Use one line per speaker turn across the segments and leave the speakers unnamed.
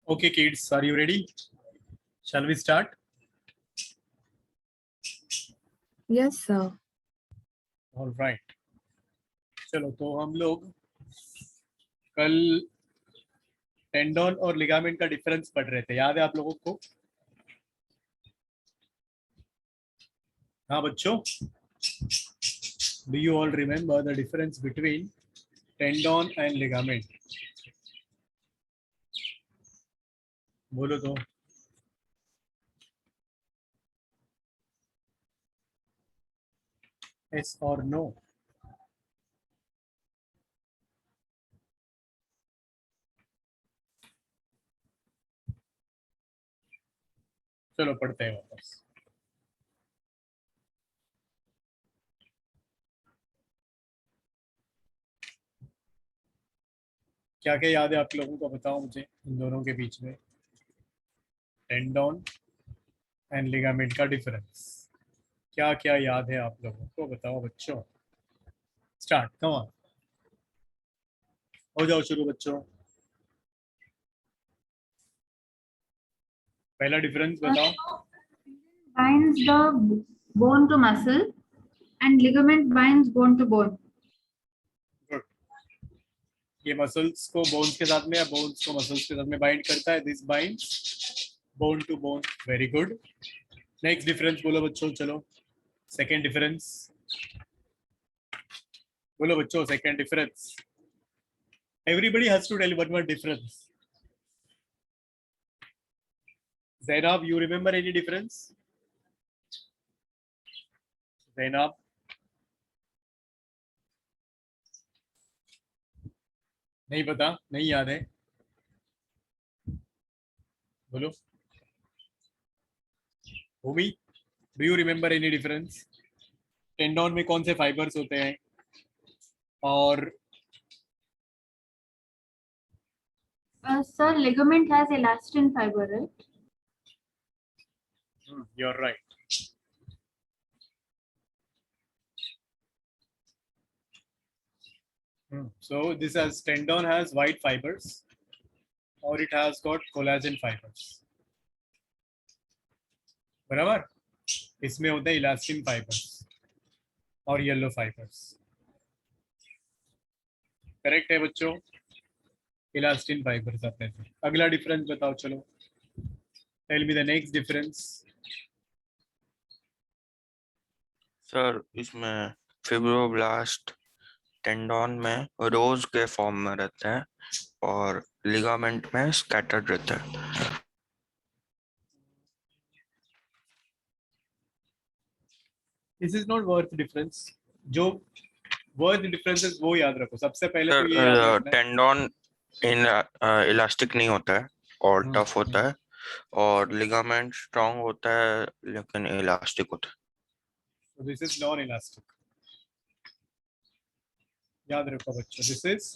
Okay, kids, are you ready? Shall we start?
Yes, sir.
All right. चलो तो हम लोग कल टेंडन और लिगामेंट का डिफरेंस पढ़ रहे थे, याद है आप लोगों को? हाँ बच्चों, do you all remember the difference between tendon and ligament? बोलो तो। Yes or no? चलो पढ़ते हैं वापस। क्या क्या याद है आप लोगों को, बताओ मुझे इन दोनों के बीच में टेंडन एंड लिगामेंट का डिफरेंस क्या क्या याद है आप लोगों को, बताओ बच्चों। स्टार्ट, कम ऑन, हो जाओ शुरू बच्चों। पहला डिफरेंस बताओ।
Binds the bone to muscle and ligament binds bone to bone.
Good. ये मसल्स को बोन्स के साथ में या बोन्स को मसल्स के साथ में बाइंड करता है। This binds bone to bone. Very good. Next difference बोलो बच्चों, चलो सेकेंड डिफरेंस बोलो बच्चों, second difference. Everybody has to tell one difference. Zainab, you remember any difference? Zainab? नहीं पता, नहीं याद है, बोलो। Bhumi, do you remember any difference? Tendon में कौन से फाइबर्स होते हैं और
Sir, ligament has elastin fiber, right?
you're right. So this has tendon has white fibers or it has got collagen fibers, बराबर। इसमें होते हैं इलास्टिन फाइबर्स और येलो फाइबर्स। करेक्ट है बच्चों, इलास्टिन फाइबर्स आते हैं। अगला डिफरेंस बताओ, चलो tell me the next difference.
Sir इसमें फिब्रोब्लास्ट टेंडन में रोज के फॉर्म में रहते हैं और लिगामेंट में स्कैटर्ड रहते हैं।
This is not worth difference. जो वर्थ डिफरेंसेस वो याद रखो सबसे पहले। तो ये याद रखना
टेंडन इन इलास्टिक नहीं होता है और टफ होता है और लिगामेंट स्ट्रांग होता है लेकिन इलास्टिक होता है।
So this is non-elastic. याद रखो बच्चों, this is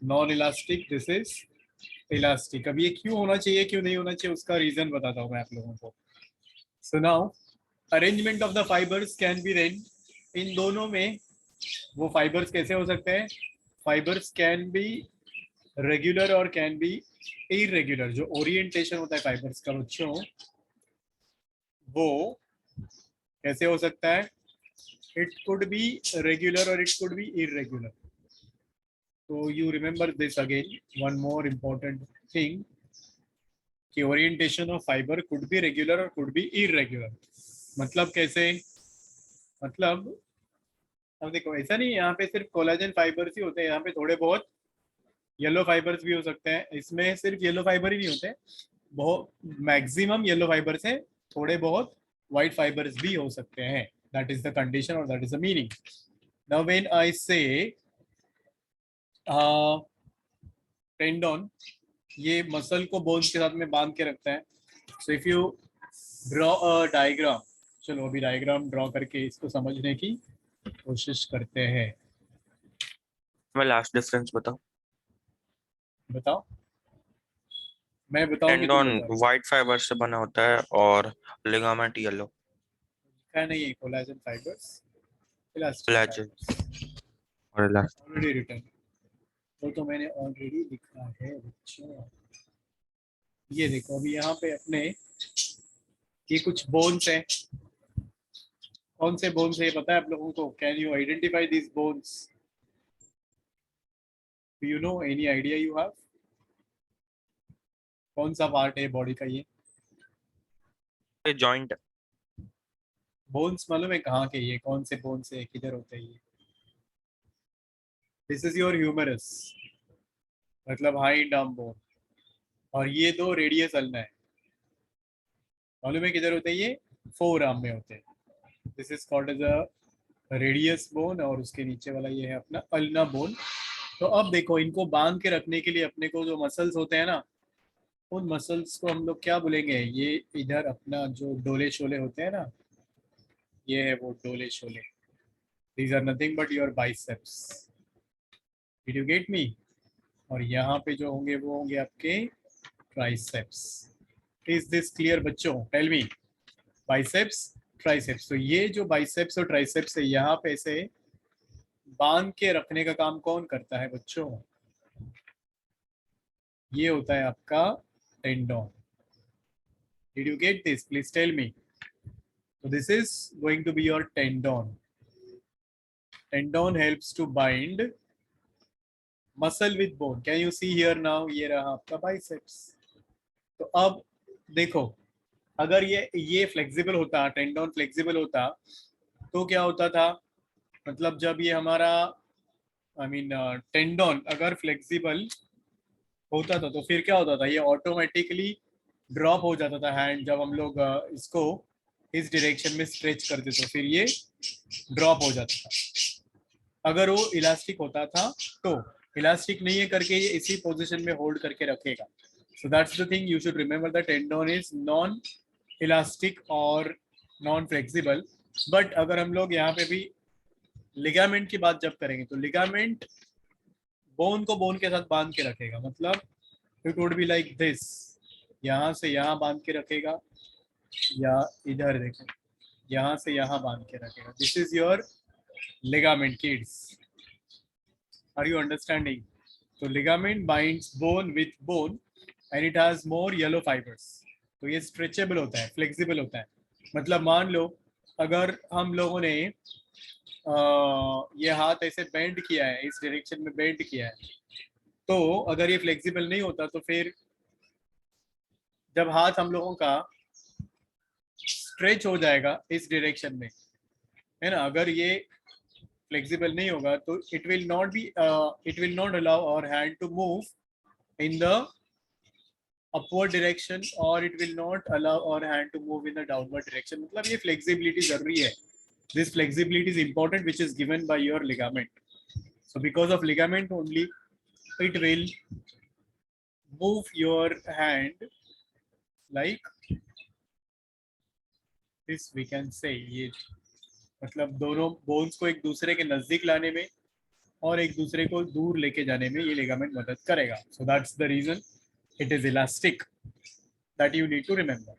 non elastic, this is elastic. अब ये क्यों होना चाहिए क्यों नहीं होना चाहिए उसका रीजन बताता हूँ मैं आप लोगों को। So now arrangement of the fibres can be then, इन दोनों में वो फाइबर्स कैसे हो सकते हैं? फाइबर्स कैन बी रेगुलर और कैन बी इरेगुलर। जो ओरिएंटेशन होता है फाइबर्स का बच्चों, वो कैसे हो सकता है? इट कुड बी रेगुलर और it could be irregular. So you remember this again, one more important thing, कि orientation of fibre could be regular और कुड बी इरेगुलर। मतलब कैसे? मतलब अब देखो, ऐसा नहीं यहाँ पे सिर्फ कोलाजन फाइबर्स ही होते हैं, यहाँ पे थोड़े बहुत येलो फाइबर्स भी हो सकते हैं। इसमें सिर्फ येलो फाइबर ही नहीं होते, बहुत मैक्सिमम येलो फाइबर्स है, थोड़े बहुत व्हाइट फाइबर्स भी हो सकते हैं। दैट इज द कंडीशन और that is the meaning. Now when I से टेंडन, ये मसल को बोन्स के साथ में बांध के रखता है। So if you draw a diagram, चलो अभी डायग्राम ड्रॉ करके इसको समझने की कोशिश करते हैं।
मैं लास्ट डिफरेंस बताओ।
बताओ, मैं बताऊं कि तुम
टेंडन
बताओ?
व्हाइट फाइबर से बना होता है और लिगामेंट येलो।
क्या नहीं है, collagen fibres, elastic
collagen
fibres.
और इलास्टिक।
ऑलरेडी रिटन, वो तो मैंने ऑलरेडी लिखा है बच्चों। ये देखो अभी यहाँ पे अपने ये कुछ बोन्स हैं, कौन से बोन्स है पता है आप लोगों को? Can you identify this bones? Do you know, any idea you have? कौन सा पार्ट है बॉडी का ये?
जॉइंट।
बोन्स मालूम है कहाँ के, ये कौन से बोन्स है, किधर होते हैं ये? दिस इज योर ह्यूमरस, मतलब हाइंड आर्म बोन, और ये दो रेडियस अल्ना है, मालूम है किधर होते हैं ये? फोर आर्म में होते हैं। This is called as a radius bone, और उसके नीचे वाला ये है अपना अल्ना बोन। तो अब देखो इनको बांध के रखने के लिए अपने को जो मसल्स होते हैं ना, उन मसल्स को हम लोग क्या बोलेंगे? ये इधर अपना जो डोले शोले होते हैं ना, ये है वो डोले शोले। These are nothing but your biceps. Did you get me? और यहाँ पे जो होंगे वो होंगे आपके ट्राइसेप्स। इज दिस क्लियर बच्चों? Tell me. Biceps, triceps. तो ये जो बाइसेप्स और ट्राइसेप्स है, यहाँ पे से बांध के रखने का काम कौन करता है बच्चों? ये होता है आपका tendon. Did you get this? Please tell me. So this is going to be your tendon. Tendon helps to bind muscle with bone. Can you see here now? ये रहा आपका biceps. तो अब देखो, अगर ये फ्लेक्सिबल होता, टेंडोन फ्लेक्सिबल होता, तो क्या होता था? मतलब जब ये हमारा टेंडोन अगर फ्लेक्सिबल होता था तो फिर क्या होता था? ये ऑटोमेटिकली ड्रॉप हो जाता था हैंड, जब हम लोग इसको इस डायरेक्शन में स्ट्रेच करते तो फिर ये ड्रॉप हो जाता था। अगर वो इलास्टिक होता था तो, इलास्टिक नहीं है करके ये इसी पोजीशन में होल्ड करके रखेगा। सो that's the thing you should remember, the tendon is non elastic और नॉन फ्लेक्सिबल। बट अगर हम लोग यहाँ पे भी लिगामेंट की बात जब करेंगे तो लिगामेंट बोन को बोन के साथ बांध के रखेगा, मतलब it would be like this, यहाँ से यहाँ बांध के रखेगा, या इधर देखो यहाँ से यहाँ बांध के रखेगा। This is your ligament kids. Are you understanding? So ligament binds bone with bone and it has more yellow fibers. तो ये stretchable होता है, flexible होता है। मतलब मान लो अगर हम लोगों ने ये हाथ ऐसे बेंड किया है, इस डायरेक्शन में बेंड किया है, तो अगर ये फ्लेक्सिबल नहीं होता तो फिर जब हाथ हम लोगों का स्ट्रेच हो जाएगा इस डायरेक्शन में, है ना, अगर ये फ्लेक्सिबल नहीं होगा तो it will not allow our hand to move in the upward direction, और it will not allow our hand to move in the downward direction. मतलब ये फ्लेक्सिबिलिटी जरूरी है। This flexibility is important which is given by your ligament. So because of ligament only it will move your hand like this, we can say. ये मतलब दोनों bones को एक दूसरे के नजदीक लाने में और एक दूसरे को दूर लेके जाने में ये लिगामेंट मदद करेगा. So that's the reason it is elastic, that you need to remember.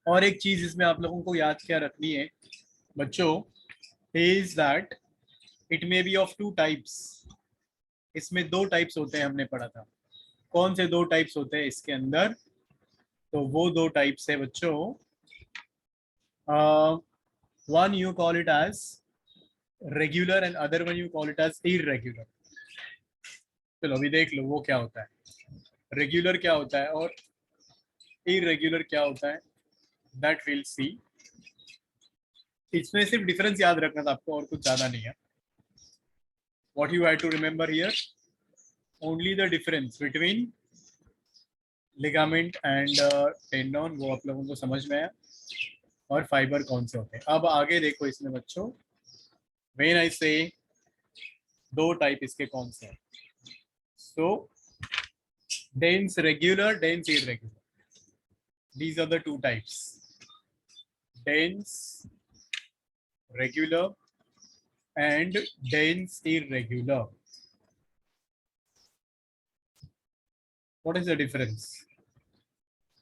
और एक चीज इसमें आप लोगों को याद क्या रखनी है बच्चों, is that it may be of two types. इसमें दो टाइप्स होते हैं, हमने पढ़ा था. कौन से दो टाइप्स होते हैं इसके अंदर? तो वो दो टाइप्स है बच्चों, one you call it as regular and other one you call it as irregular. चलो अभी देख लो वो क्या होता है, रेगुलर क्या होता है और इरेग्युलर क्या होता है, दैट विल सी. इसमें सिर्फ डिफरेंस याद रखना था आपको और कुछ ज्यादा नहीं है. What you had to remember here, only the difference between ligament and tendon, वो आप लोगों को समझ में आया, और फाइबर कौन से होते हैं. अब आगे देखो इसमें बच्चों, व्हेन आई से दो टाइप इसके कौन से हैं. So dense regular, dense irregular, these are the two types, dense regular and dense irregular. What is the difference?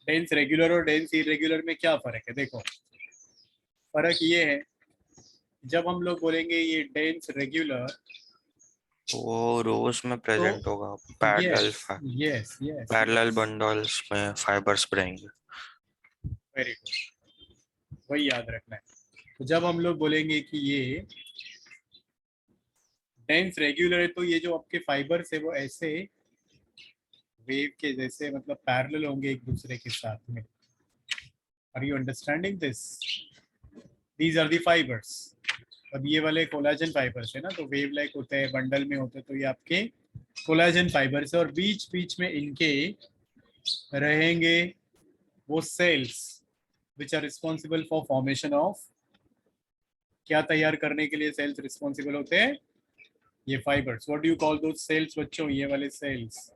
Dense regular और डेंस इरेगुलर में क्या फर्क है? देखो फर्क ये है, जब हम लोग बोलेंगे ये डेंस रेगुलर,
वो रोज में प्रेजेंट होगा, parallel
yes yes yes
parallel bundles में फाइबर्स रहेंगे।
वेरी गुड, वही याद रखना है। तो जब हम लोग बोलेंगे कि ये डेंस रेगुलर है, तो ये जो आपके फाइबर्स है वो ऐसे वेव के जैसे मतलब पैरेलल होंगे एक दूसरे के साथ में। Are you understanding this? These are the fibres. अब ये वाले कोलाजन फाइबर्स है ना, तो वेव लाइक होते हैं, बंडल में होते हैं, तो ये आपके कोलाजन फाइबर्स है। और बीच बीच में इनके रहेंगे वो cells which are responsible for formation of, क्या तैयार करने के लिए सेल्स रिस्पॉन्सिबल होते हैं? ये fibres. What do you call those cells बच्चों? ये वाले cells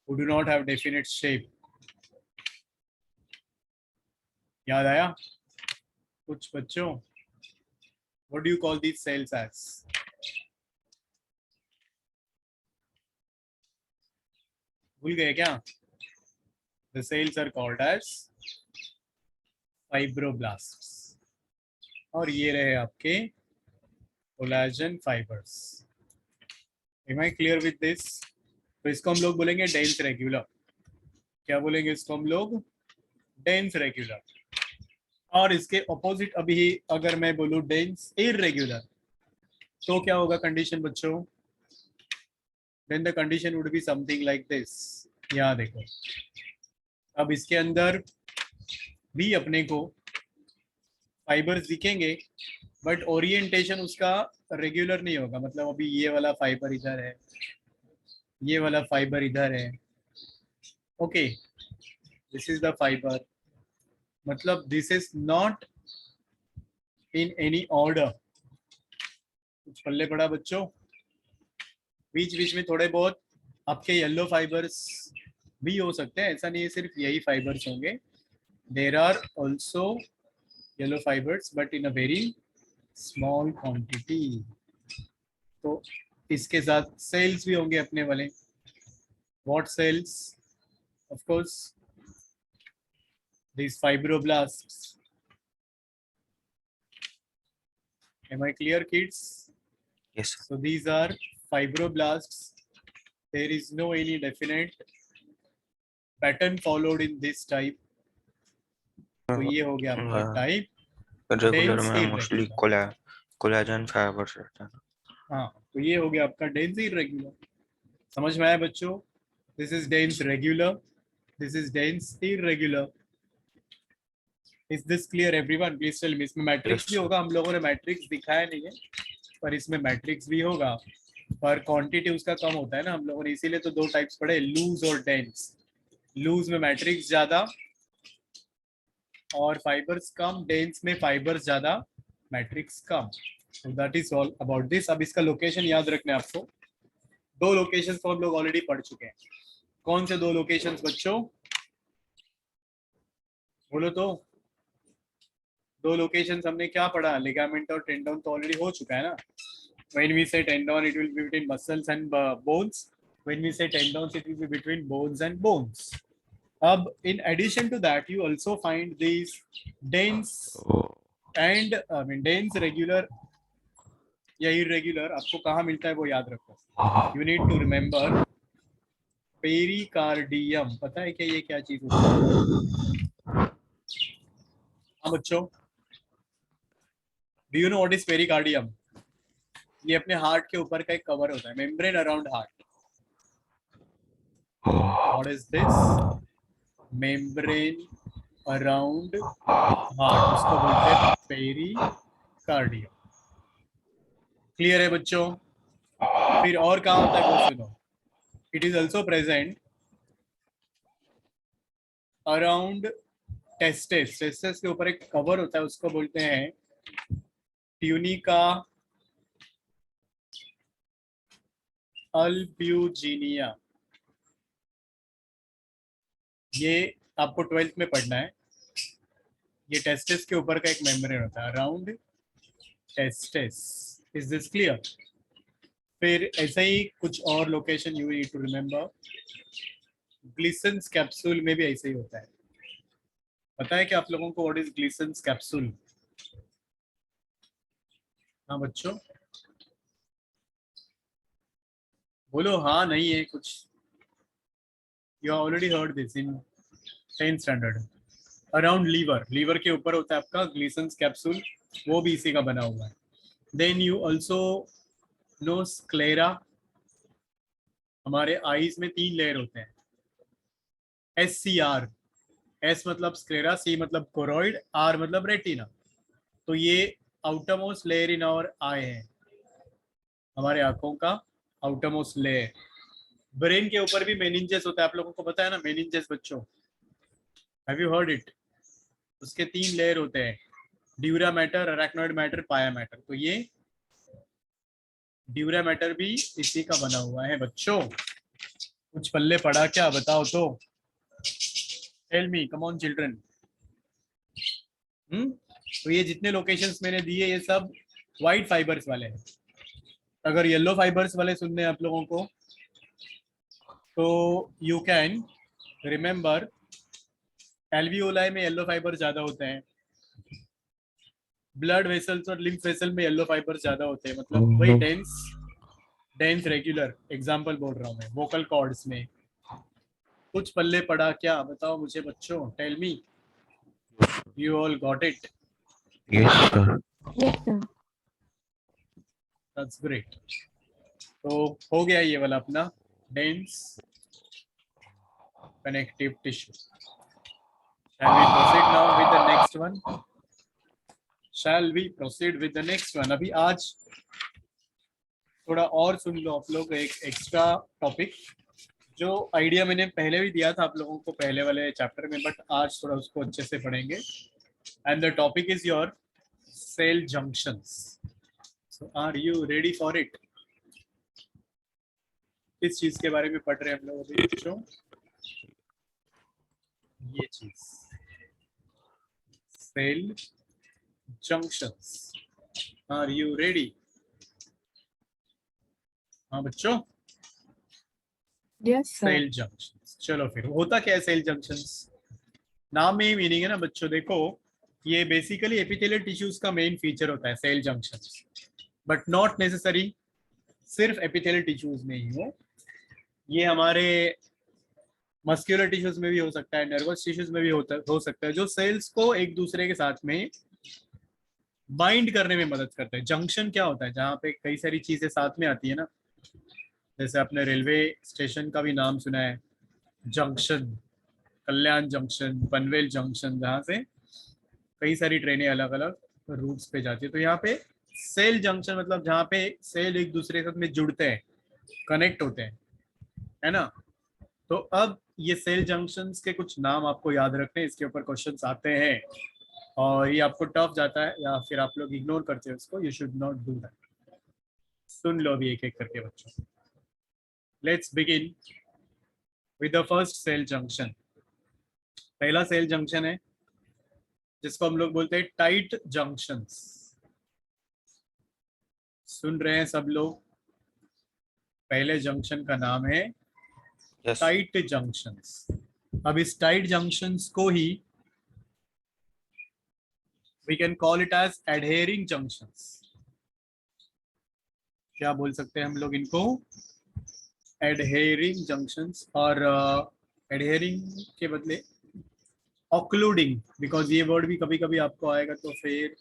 who do not have definite shape। याद आया कुछ बच्चों? what do you call these cells as? भूल गए क्या? the cells are called as fibroblasts। और ये रहे आपके collagen fibres. am I clear with this? तो इसको हम लोग बोलेंगे डेंस रेगुलर। क्या बोलेंगे इसको हम लोग? Dense regular. और इसके ऑपोजिट अभी अगर मैं बोलूं डेंस इररेगुलर, तो क्या होगा कंडीशन बच्चों? then the condition would be something like this। यहाँ देखो, अब इसके अंदर भी अपने को फाइबर्स दिखेंगे, बट ओरिएंटेशन उसका रेगुलर नहीं होगा। मतलब अभी ये वाला फाइबर इधर है, ये वाला फाइबर इधर है, okay, this is the fibre, मतलब this is not in any order. कुछ पल्ले पड़ा बच्चों? बीच बीच में थोड़े बहुत आपके येलो फाइबर्स भी हो सकते हैं, ऐसा नहीं है सिर्फ यही फाइबर्स होंगे। There are also yellow fibres but in a very small quantity. तो इसके साथ सेल्स भी होंगे अपने वाले। What cells? Of course these fibroblasts। am I clear kids?
Yes sir.
so these are fibroblasts। there is no any definite pattern followed in this type। तो ये हो गया आपका टाइप
रेगुलर
डेंस
में मोस्टली
इररेगुलर।
कोलाजन फाइबर्स रहता है।
हाँ, तो ये हो गया आपका डेंस इररेगुलर। समझ में आया बच्चों? This is dense regular, this is dense irregular. Is this clear everyone? Please tell me. इसमें मैट्रिक्स
यस
भी होगा, हम लोगों ने मैट्रिक्स दिखाया नहीं है, पर इसमें मैट्रिक्स भी होगा, पर क्वांटिटी उसका कम होता है ना हम लोगों ने, इसीलिए तो दो टाइप्स पढ़े, लूज और डेंस। लूज में मैट्रिक्स ज्यादा और फाइबर्स कम, डेंस में फाइबर्स ज्यादा matrix come. so that is all about this। अब इसका लोकेशन याद रखना है आपको। दो लोकेशंस तो हम लोग ऑलरेडी पढ़ चुके हैं। कौन से दो लोकेशंस बच्चों? बोलो तो। दो लोकेशंस हमने क्या पढ़ा? लिगामेंट और टेंडन तो ऑलरेडी हो चुका है ना। when we say tendon it will be between muscles and bones, when we say tendons it will be between bones and bones। अब in addition to that you also find these dense and dense regular या irregular। आपको कहाँ मिलता है वो याद रखो। you need to remember pericardium. पता है क्या ये क्या चीज होती है? हाँ बच्चों, do you know what is pericardium? ये अपने हार्ट के ऊपर का एक कवर होता है, membrane around heart. What is this? Membrane around heart, उसको बोलते हैं पेरिकार्डियम। क्लियर है बच्चों? फिर और कहाँ होता है वो सुनो। It is also present around testis. Testis के ऊपर एक कवर होता है, उसको बोलते हैं ट्यूनिका अल्ब्यूजिनिया। ये आपको 12th में पढ़ना है। ये टेस्टिस के ऊपर का एक मेम्ब्रेन होता है around testis. Is this clear? फिर ऐसा ही कुछ और location you need to remember. Glisson's capsule में भी ऐसे ही होता है। पता है कि आप लोगों को व्हाट इज ग्लिसन्स कैप्सूल? हाँ बच्चों, बोलो हाँ नहीं है कुछ. You already heard this in 10th standard. Around liver, liver के ऊपर होता है आपका ग्लीसन्स कैप्सूल, वो भी इसी का बना हुआ है. Then you also know sclera. हमारे आईज में 3 लेयर होते हैं. SCR, S मतलब स्क्लेरा, C मतलब कोरोइड, R मतलब रेटिना. तो ये outermost layer in our eye है, हमारे आंखों का आउटरमोस्ट लेयर. ब्रेन के ऊपर भी मेनिंजेस होता है, आप लोगों को पता है ना मेनिंजेस बच्चों, हैव यू हर्ड इट? उसके 3 लेयर होते हैं, ड्यूरा मैटर, अरैक्नोइड मैटर, पाया मैटर. तो ये ड्यूरा मैटर भी इसी का बना हुआ है बच्चों. कुछ पल्ले पड़ा क्या बताओ तो. Tell me, come on children. तो ये जितने लोकेशंस मैंने दिए ये सब व्हाइट फाइबर्स वाले हैं. अगर येलो फाइबर्स वाले सुनने हैं आप लोगों को तो यू कैन रिमेंबर एल्वियोलाई में येलो फाइबर ज्यादा होते हैं, ब्लड वेसल्स और लिम्फ वेसल में येलो फाइबर ज्यादा होते हैं. मतलब वही डेंस डेंस रेगुलर एग्जांपल बोल रहा हूँ मैं. वोकल कॉर्ड्स में कुछ पल्ले पड़ा क्या बताओ मुझे बच्चों. Tell me, you all got it?
Yes, sir.
Yes, sir.
That's great. तो हो गया ये वाला अपना dense connective tissue. Shall we proceed now with the next one? Shall we proceed with the next one? अभी आज थोड़ा और सुन लो आप लोग एक एक्स्ट्रा टॉपिक, जो आइडिया मैंने पहले भी दिया था आप लोगों को पहले वाले चैप्टर में, बट आज थोड़ा उसको अच्छे से पढ़ेंगे. And the topic is your cell junctions. So are you ready for it? किस चीज के बारे में पढ़ रहे हैं हम लोग अभी बच्चों? ये चीज, cell junctions. Are you ready? हाँ बच्चों,
Yes, sir.
Cell junctions. चलो फिर होता क्या है सेल जंक्शंस? नाम में ही मीनिंग है ना बच्चों. देखो ये बेसिकली एपिथेलियल टिश्यूज का मेन फीचर होता है cell junctions, but not necessary सिर्फ एपिथेलियल टिश्यूज में ही हो. ये हमारे मस्कुलर टिश्यूज में भी हो सकता है, नर्वस टिश्यूज में भी हो सकता है, जो सेल्स को एक दूसरे के साथ में बाइंड करने में मदद करता है. जंक्शन क्या होता है? जहाँ पे कई सारी चीजें साथ में आती है ना, जैसे आपने रेलवे स्टेशन का भी नाम सुना है, जंक्शन, कल्याण जंक्शन, पनवेल जंक्शन, जहाँ से कई सारी ट्रेनें अलग अलग रूट्स पे जाती है. तो यहाँ पे सेल जंक्शन मतलब जहाँ पे सेल एक दूसरे के साथ में जुड़ते हैं, कनेक्ट होते हैं, है ना. तो अब ये सेल जंक्शंस के कुछ नाम आपको याद रखने हैं, इसके ऊपर क्वेश्चंस आते हैं और ये आपको टफ जाता है या फिर आप लोग इग्नोर करते हैं उसको. You should not do that. सुन लो अभी एक एक करके बच्चों. Let's begin with the first cell junction. पहला सेल जंक्शन है जिसको हम लोग बोलते हैं टाइट जंक्शंस. सुन रहे हैं सब लोग? पहले जंक्शन का नाम है
Yes.
Tight junctions. अब इस टाइट जंक्शंस को ही we can call it as adhering junctions. क्या बोल सकते हैं हम लोग इनको? adhering junctions. और adhering के बदले occluding, बिकॉज ये वर्ड भी कभी कभी आपको आएगा तो फिर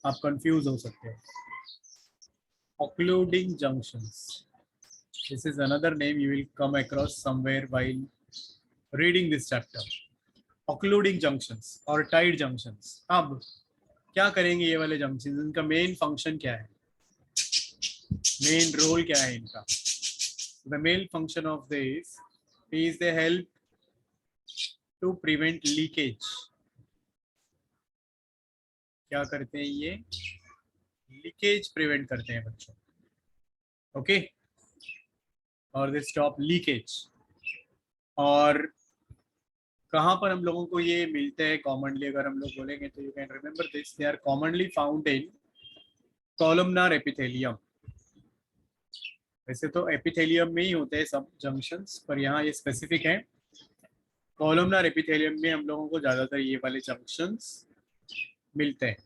आप कंफ्यूज हो सकते हैं. occluding junctions, this is another name you will come across somewhere while reading this chapter. occluding junctions और tight junctions. अब क्या करेंगे ये वाले जंक्शन? इनका मेन फंक्शन क्या है, मेन रोल क्या है इनका? The main function of this is they help to prevent leakage. क्या करते हैं ये? लीकेज प्रिवेंट करते हैं बच्चों. ओके, और दे स्टॉप लीकेज. और कहाँ पर हम लोगों को ये मिलते हैं कॉमनली? अगर हम लोग बोलेंगे तो you can remember this, they are commonly found in columnar epithelium. वैसे तो एपिथेलियम में ही होते हैं सब जंक्शंस, पर यहाँ ये स्पेसिफिक है. कॉलमनार एपिथेलियम में हम लोगों को ज़्यादातर ये वाले जंक्शंस मिलते हैं.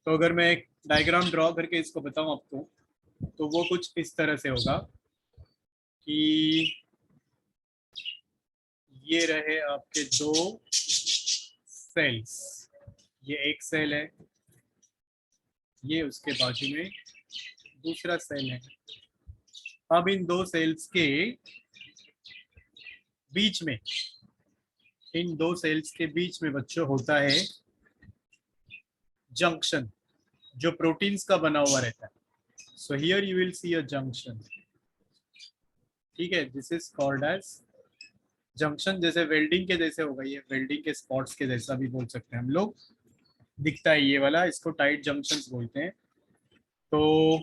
तो अगर मैं एक डायग्राम ड्रॉ करके इसको बताऊँ आपको, तो वो कुछ इस तरह से होगा. कि ये रहे आपके दो सेल्स, ये एक सेल है, ये उसके बाजू में दूसरा सेल है। अब इन दो सेल्स के बीच में, इन दो सेल्स के बीच में बच्चों होता है जंक्शन, जो प्रोटीन्स का बना हुआ रहता है। So here you will see a junction, ठीक है। This is called as junction. जैसे वेल्डिंग के जैसे होगा, ये वेल्डिंग के स्पॉट्स के जैसा भी बोल सकते हैं हम लोग, दिखता है ये वाला, इसको टाइट जंक्शंस बोलते हैं। तो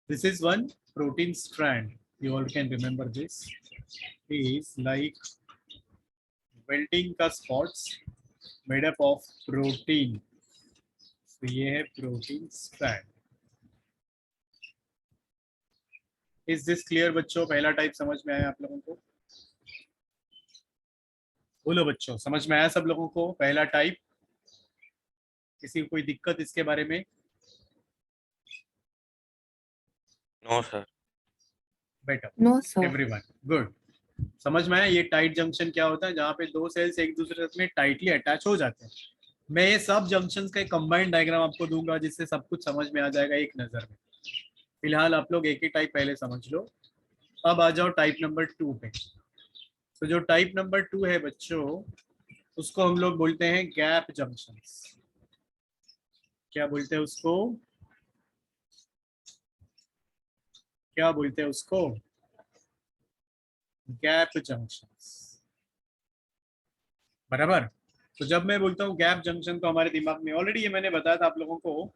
this is one protein strand, you all can remember this, is like welding का spots made up of protein, तो ये है protein strand. Is this clear बच्चों? पहला टाइप समझ में आया आप लोगों को? बोलो बच्चों, समझ में आया सब लोगों को पहला टाइप? किसी को कोई दिक्कत इसके बारे में?
No sir.
Better,
no sir.
Everyone good. समझ में आया ये टाइट जंक्शन क्या होता है? जहाँ पे दो सेल्स एक दूसरे में टाइटली अटैच हो जाते हैं। मैं ये सब जंक्शंस का एक कंबाइंड डायग्राम आपको दूंगा, जिससे सब कुछ समझ में आ जाएगा एक नजर में। फिलहाल आप लोग एक ही टाइप पहले समझ लो। अब आ जाओ टाइप नंबर 2 पे। तो जो टाइप नंबर 2 है बच्चों, उसको हम लोग बोलते हैं गैप जंक्शंस। क्या बोलते हैं उसको? क्या बोलते हैं उसको? गैप जंक्शंस, बराबर। तो जब मैं बोलता हूँ गैप जंक्शन, तो हमारे दिमाग में ऑलरेडी ये मैंने बताया था आप लोगों को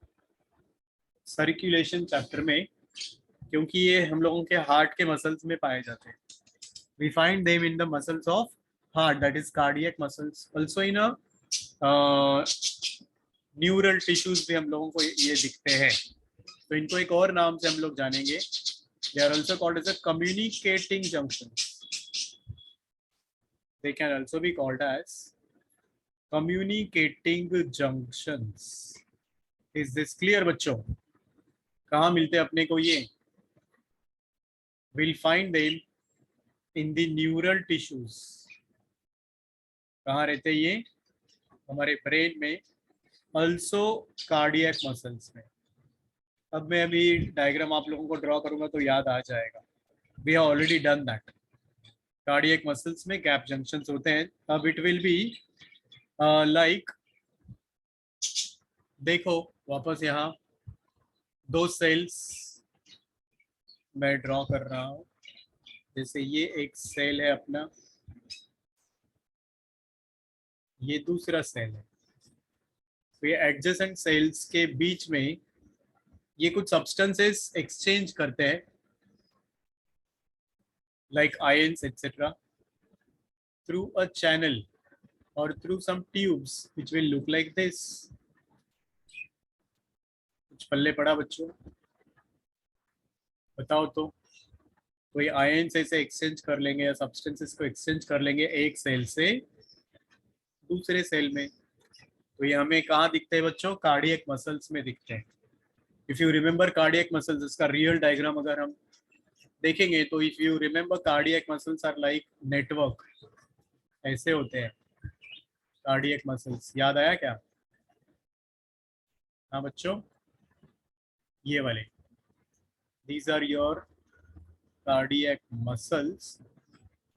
सर्कुलेशन चैप्टर में, क्योंकि ये हम लोगों के हार्ट के मसल्स में पाए जाते हैं। We find them in the muscles of heart, that is cardiac muscles, also in a neural tissues भी हम लोगों को ये दिखते हैं। तो इनको एक और नाम से हम लोग जानेंगे, they are also called as a communicating junction. They can also be called as communicating junctions. Is this clear बच्चों? कहाँ मिलते हैं अपने को ये? Will find them in the neural tissues. कहाँ रहते हैं ये? हमारे ब्रेन में, ऑल्सो कार्डियक मसल्स में। अब मैं अभी डायग्राम आप लोगों को ड्रॉ करूंगा तो याद आ जाएगा। We have already done that. Cardiac muscles में गैप जंक्शंस होते हैं। अब इट विल बी लाइक, देखो वापस यहाँ दो सेल्स मैं ड्रॉ कर रहा हूँ। जैसे ये एक सेल है अपना, ये दूसरा सेल है। तो ये एडजेसेंट सेल्स के बीच में ये कुछ सब्सटेंसेस एक्सचेंज करते हैं, like ions etc, through a channel or through some tubes which will look like this. कुछ पल्ले पड़ा बच्चों? बताओ तो। कोई आयंस ऐसे एक्सचेंज कर लेंगे या सब्सटेंसेस को एक्सचेंज कर लेंगे एक सेल से दूसरे सेल में, तो ये हमें कहाँ दिखते हैं बच्चों? कार्डियक मसल्स में दिखते हैं। If you remember cardiac muscles, इसका रियल डायग्राम अगर हम देखेंगे तो if you remember cardiac muscles are like network, ऐसे होते हैं कार्डियक मसल्स। याद आया क्या? हाँ बच्चों, ये वाले, these are your cardiac muscles.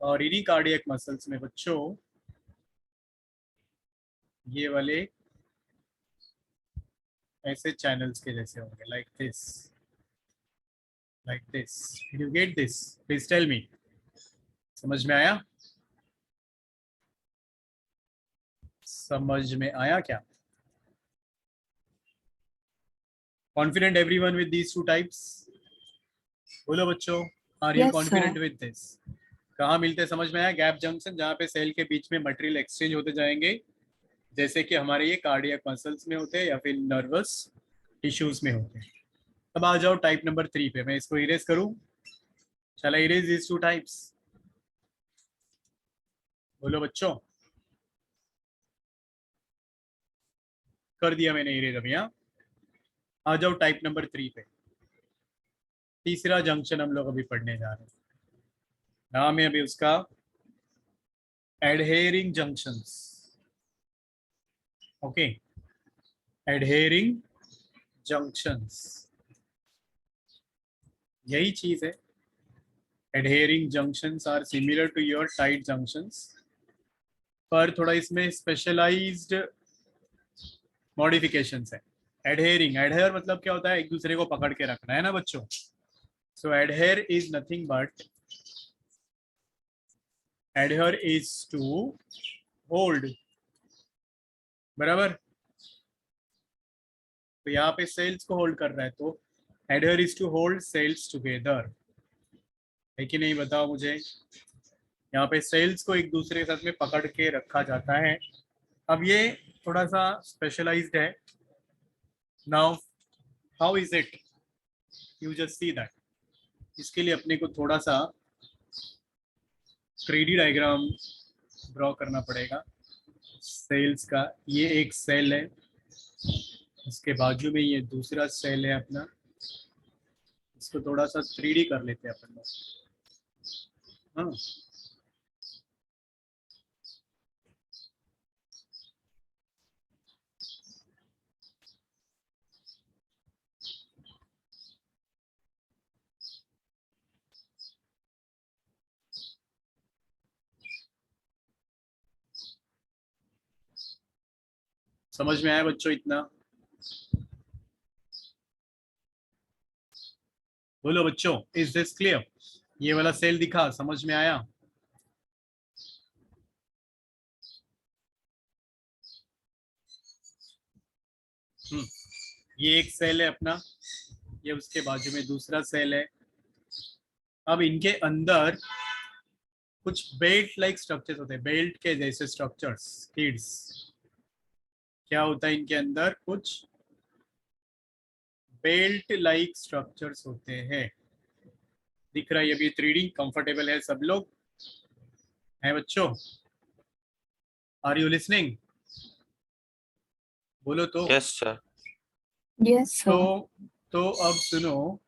और इन्हीं कार्डियक मसल्स में बच्चों ये वाले ऐसे चैनल्स के जैसे होंगे, like this, like this. You get this? Please tell me, समझ में आया? समझ में आया क्या? Confident everyone with these two types? बोलो बच्चों, are you
Yes,
confident
sir.
With this? कहाँ मिलते हैं समझ में आया? गैप जंक्शन, जहाँ पे सेल के बीच में मटेरियल एक्सचेंज होते जाएंगे, जैसे कि हमारे ये कार्डियक मसल्स में होते हैं या फिर नर्वस टिश्यूज में होते हैं। अब आ जाओ टाइप नंबर 3 पे। मैं इसको इरेज करूं? चला इरेज दीज टू टाइप्स? बोलो बच्चों। कर दिया मैंने इरेज। अभी यहाँ आ जाओ टाइप नंबर 3 पे। तीसरा जंक्शन हम लोग अभी पढ़ने जा रहे हैं, नाम है अभी उसका adhering junctions. Okay, adhering junctions, यही चीज है। Adhering junctions are similar to your tight junctions, पर थोड़ा इसमें स्पेशलाइज्ड मॉडिफिकेशंस है। एडहेरिंग, एडहेयर मतलब क्या होता है, एक दूसरे को पकड़ के रखना है ना बच्चों। So adhere is nothing but, adhere is to hold, बराबर। तो यहाँ पे सेल्स को होल्ड कर रहा है, तो adhere is to hold cells together, है कि नहीं बताओ मुझे। यहाँ पे सेल्स को एक दूसरे के साथ में पकड़ के रखा जाता है। अब ये थोड़ा सा स्पेशलाइज्ड है। Now how is it, you just see that. इसके लिए अपने को थोड़ा सा 3D डायग्राम ड्रॉ करना पड़ेगा सेल्स का। ये एक सेल है, इसके बाजू में ये दूसरा सेल है अपना। इसको थोड़ा सा 3D कर लेते हैं अपन लोग। हाँ, समझ में आया बच्चों इतना? बोलो बच्चों, इज दिस क्लियर? ये वाला सेल दिखा, समझ में आया? ये एक सेल है अपना, ये उसके बाजू में दूसरा सेल है। अब इनके अंदर कुछ बेल्ट लाइक स्ट्रक्चर्स होते हैं, बेल्ट के जैसे स्ट्रक्चर्स। किड्स, क्या होता है इनके अंदर? कुछ बेल्ट लाइक स्ट्रक्चर्स होते हैं। दिख रहा है? ये भी 3D कंफर्टेबल है? सब लोग हैं बच्चों? Are you listening? बोलो तो।
Yes sir.
Yes, sir.
तो अब सुनो,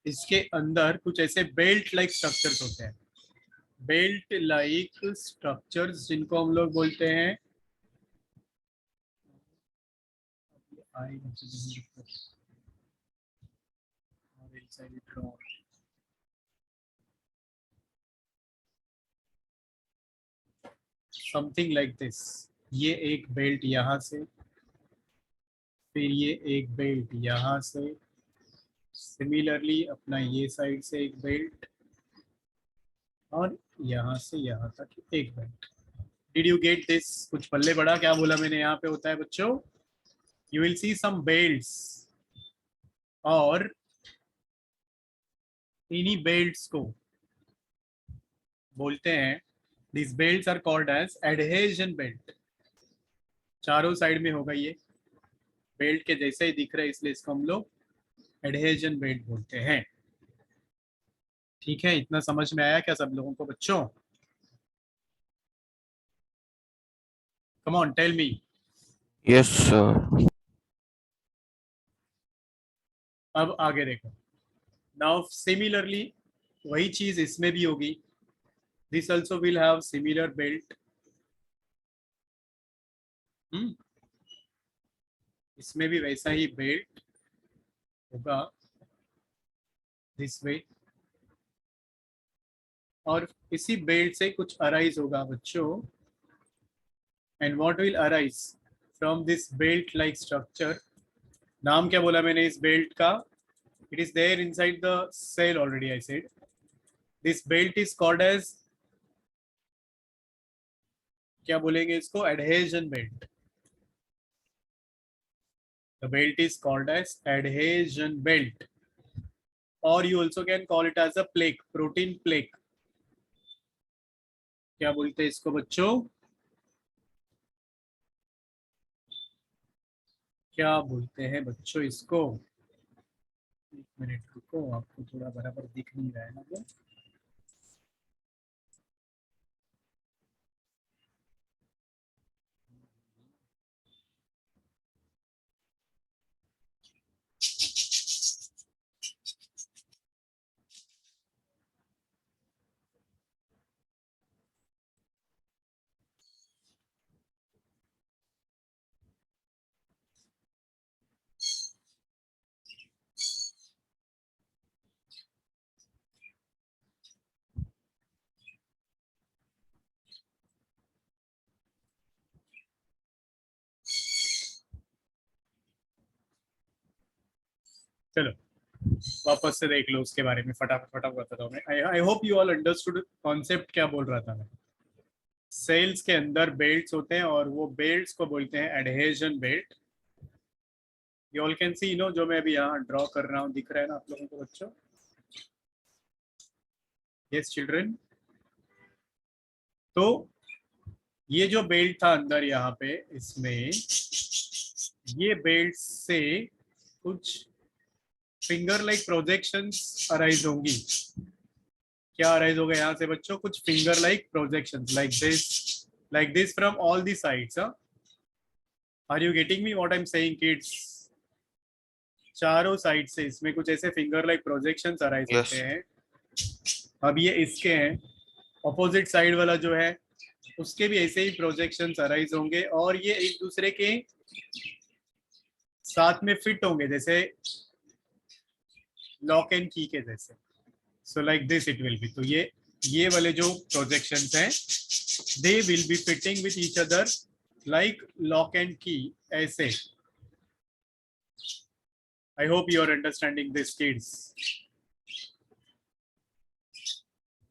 इसके अंदर कुछ ऐसे बेल्ट लाइक स्ट्रक्चर्स होते हैं। बेल्ट लाइक स्ट्रक्चर्स जिनको हम लोग बोलते हैं समथिंग लाइक दिस। ये एक बेल्ट यहाँ से, फिर ये एक बेल्ट यहाँ से, सिमिलरली अपना ये साइड से एक बेल्ट, और यहाँ से यहाँ तक एक belt. Did you get this? कुछ पल्ले बड़ा क्या बोला मैंने यहाँ पे होता है बच्चों? You will see some belts, और इन्हीं बेल्ट्स को बोलते हैं, this belts are called as adhesion belt. चारों साइड में होगा, ये बेल्ट के जैसे ही दिख रहा है, इसलिए इसको हम लोग एडहेजन बेल्ट बोलते हैं। ठीक है, इतना समझ में आया क्या सब लोगों को बच्चों? Come on tell me.
Yes sir.
अब आगे देखो। नाउ सिमिलरली वही चीज इसमें भी होगी। This also will have similar belt. इसमें भी वैसा ही बेल्ट होगा, दिस वे। और इसी बेल्ट से कुछ अराइज होगा बच्चों। And what will arise from this belt like structure? नाम क्या बोला मैंने इस बेल्ट का? It is there inside the cell already, I said. This belt is called as, क्या बोलेंगे इसको? Adhesion belt. The belt is called as adhesion belt, और you also can call it as a plaque, protein plaque। क्या बोलते हैं इसको बच्चों? क्या बोलते हैं बच्चों इसको? एक मिनट रुको, आपको थोड़ा बराबर दिख नहीं रहा है ना वो। चलो वापस से देख लो उसके बारे में, फटाफट बताता हूँ मैं। आई hope you all understood concept क्या बोल रहा था मैं। सेल्स के अंदर बेल्ट्स होते हैं और वो बेल्ट्स को बोलते हैं adhesion belt. You all can see no, जो मैं अभी यहाँ ड्रॉ कर रहा हूँ दिख रहा है ना आप लोगों को बच्चों? Yes children. तो ये जो बेल्ट था अंदर यहाँ पे, इसमें ये बेल्ट से कुछ फिंगर लाइक प्रोजेक्शंस अराइज होंगी। क्या अराइज होगा यहाँ से बच्चों? कुछ finger like projections like this from all the sides. Are you getting me what I'm saying kids? चारों साइड से इसमें कुछ ऐसे finger like projections arise
Yes.
होते हैं। अब ये इसके हैं, ऑपोजिट साइड वाला जो है उसके भी ऐसे ही प्रोजेक्शंस अराइज होंगे और ये एक दूसरे के साथ में फिट होंगे, जैसे लॉक एंड की के जैसे। So like this it will be. तो ये वाले जो प्रोजेक्शंस हैं they will be fitting with each other like lock and key, ऐसे। I hope you are understanding this kids.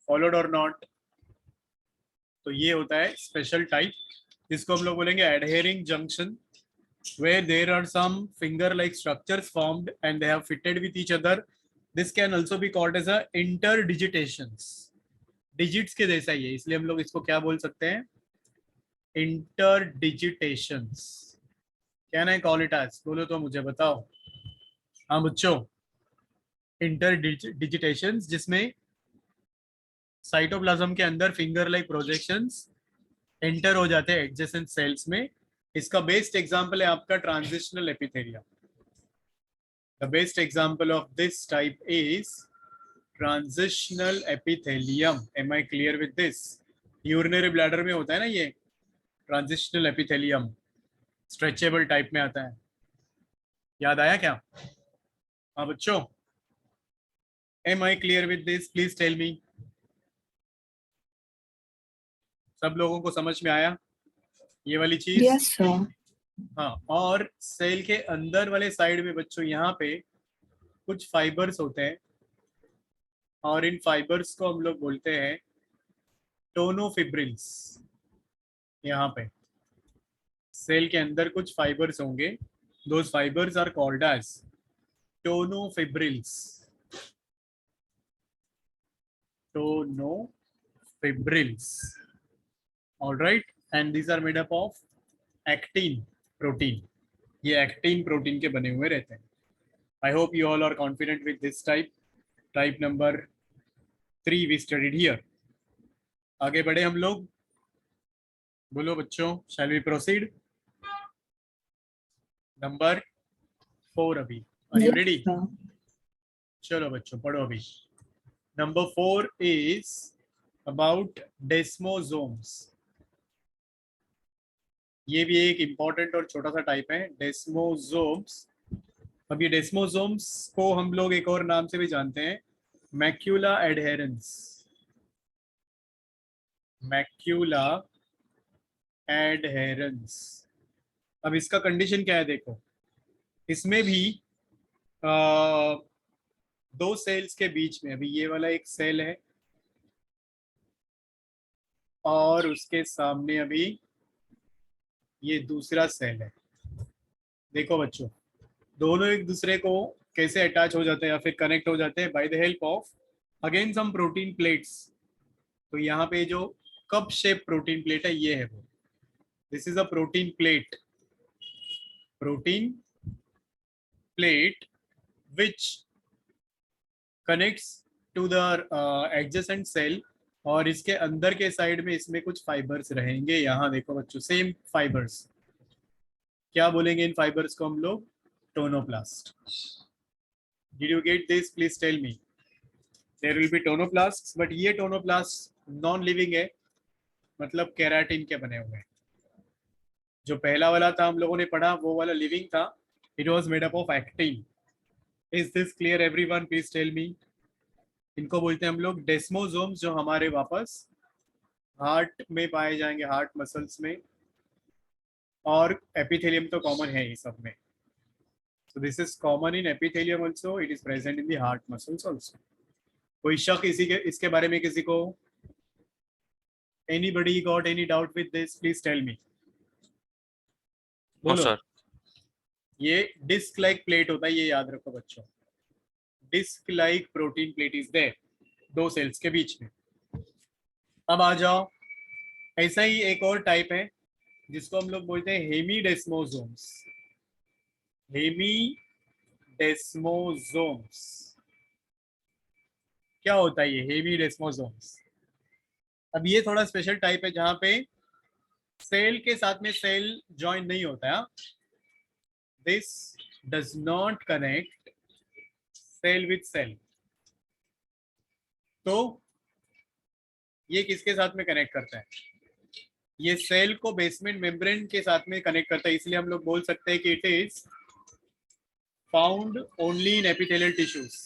Followed और नॉट? तो ये होता है स्पेशल टाइप, जिसको हम लोग बोलेंगे adhering junction, where there are some finger like structures formed and they have fitted with each other. This can also be called as a interdigitations. digits के जैसा ही है, इसलिए हम लोग इसको क्या बोल सकते हैं? interdigitations. Can I call it as? बोलो तो मुझे बताओ। हाँ बच्चों, interdigitations जिसमें साइटोप्लाज्म के अंदर फिंगर लाइक प्रोजेक्शंस एंटर हो जाते हैं एडजेसेंट सेल्स में। इसका बेस्ट एग्जांपल है आपका transitional epithelium. The best example of this type is transitional epithelium. Am I clear with this? Urinary bladder में होता है ना ये ट्रांजिशनल एपिथेलियम, स्ट्रेचेबल टाइप में आता है। याद आया क्या? हाँ बच्चों, am I clear with this? Please tell me. सब लोगों को समझ में आया ये वाली चीज?
Yes, sir.
हाँ, और सेल के अंदर वाले साइड में बच्चों यहाँ पे कुछ फाइबर्स होते हैं और इन फाइबर्स को हम लोग बोलते हैं टोनोफिब्रिल्स। यहाँ पे सेल के अंदर कुछ फाइबर्स होंगे, those fibres are called as tonofibrils. Tonofibrils, alright, and these are made up of actin protein. ये एक्टिन प्रोटीन के बने हुए रहते हैं। I hope you all are confident with this type number 3 we studied here. आगे बढ़े हम लोग, बोलो बच्चों, शैल वी प्रोसीड? नंबर 4 अभी। Are you
Yes,
ready?
sir.
चलो बच्चों पढ़ो अभी। Number 4 is about desmosomes. ये भी एक इंपॉर्टेंट और छोटा सा टाइप है, डेस्मोसोम्स। अब ये डेस्मोसोम्स को हम लोग एक और नाम से भी जानते हैं, मैक्यूला एडहेरेंस। Macula adherence. अब इसका कंडीशन क्या है देखो, इसमें भी दो सेल्स के बीच में, अभी ये वाला एक सेल है और उसके सामने अभी ये दूसरा सेल है। देखो बच्चों, दोनों एक दूसरे को कैसे अटैच हो जाते हैं या फिर कनेक्ट हो जाते हैं? By the help of again some protein plates. तो यहाँ पे जो कप शेप प्रोटीन प्लेट है ये है वो, this is a protein plate. Protein plate which connects to the adjacent cell, और इसके अंदर के साइड में इसमें कुछ फाइबर्स रहेंगे। यहाँ देखो बच्चों, सेम फाइबर्स। क्या बोलेंगे इन फाइबर्स को हम लोग? Tonoplast. Did you get this? Please tell me. There will be tonoplasts, but ये टोनोप्लास्ट नॉन लिविंग है, मतलब केराटिन के बने हुए हैं। जो पहला वाला था हम लोगों ने पढ़ा, वो वाला लिविंग था, it was made up of actin. Is this clear everyone? Please tell me. इनको बोलते हैं हम लोग डेस्मोसोम्स, जो हमारे वापस हार्ट में पाए जाएंगे, हार्ट मसल्स में, और एपिथेलियम तो कॉमन है ये सब में। So this is common in epithelium also. It is present in the heart muscles also. कोई शक इसके बारे में किसी को? Anybody got any doubt with this? Please tell me.
No
बोलो.
सर.
ये डिस्क लाइक प्लेट होता है, ये याद रखो बच्चों. Disc like protein plate is there दो सेल्स के बीच में. अब आ जाओ, ऐसा ही एक और टाइप है जिसको हम लोग बोलते हैं हेमीडेस्मोसोम्स. हेमीडेस्मोसोम्स क्या होता है ये हेमीडेस्मोसोम्स? अब ये थोड़ा स्पेशल टाइप है जहां पे सेल के साथ में सेल ज्वाइन नहीं होता है. This does not connect cell with cell. तो ये किसके साथ में कनेक्ट करता है? ये सेल को बेसमेंट मेम्ब्रेन के साथ में कनेक्ट करता है. इसलिए हम लोग बोल सकते हैं कि it is found only in epithelial tissues.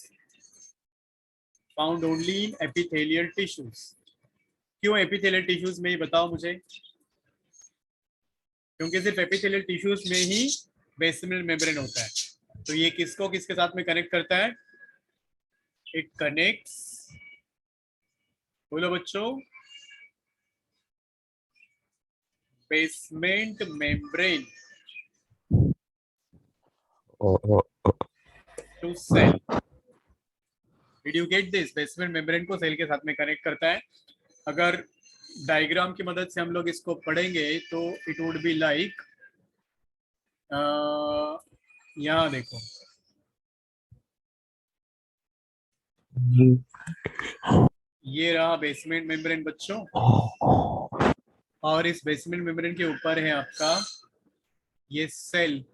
Found only in epithelial tissues. क्यों एपिथेलियल टिश्यूज में ही बताओ मुझे? क्योंकि सिर्फ एपिथेलियल टिश्यूज में ही बेसमेंट मेम्ब्रेन होता है. तो ये किसको किसके साथ में कनेक्ट करता है? इट कनेक्ट्स, बोलो बच्चों, basement membrane to cell. Did you get this? Basement membrane को सेल के साथ में कनेक्ट करता है. अगर डायग्राम की मदद से हम लोग इसको पढ़ेंगे तो इट वुड बी लाइक, यहाँ देखो, ये रहा बेसमेंट मेम्ब्रेन बच्चों, और इस बेसमेंट मेम्ब्रेन के ऊपर है आपका ये सेल.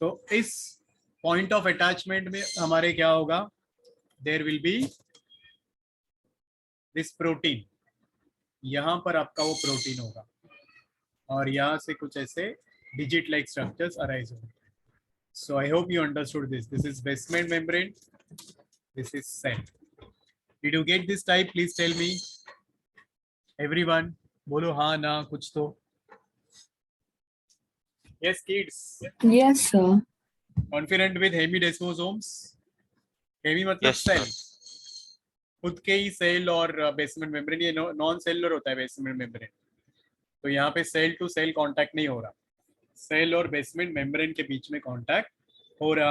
तो इस पॉइंट ऑफ अटैचमेंट में हमारे क्या होगा? There will be this protein. यहाँ पर आपका वो प्रोटीन होगा और यहाँ से कुछ ऐसे डिजिट लाइक स्ट्रक्चर्स अराइज होंगे. So I hope you understood this. This is basement membrane, this is cell. Did you get this type? Please tell me everyone. बोलो हाँ ना कुछ तो. Yes kids,
Yes, sir.
Confident with hemidesmosomes. Hemi मतलब
Yes,
cell, खुद के ही cell और बेसमेंट मेम्ब्रेन. ये नॉन सेलुलर होता है बेसमेंट मेम्ब्रेन. तो यहाँ पे सेल टू सेल कांटेक्ट नहीं हो रहा, सेल और बेसमेंट मेम्ब्रेन के बीच में कांटेक्ट हो रहा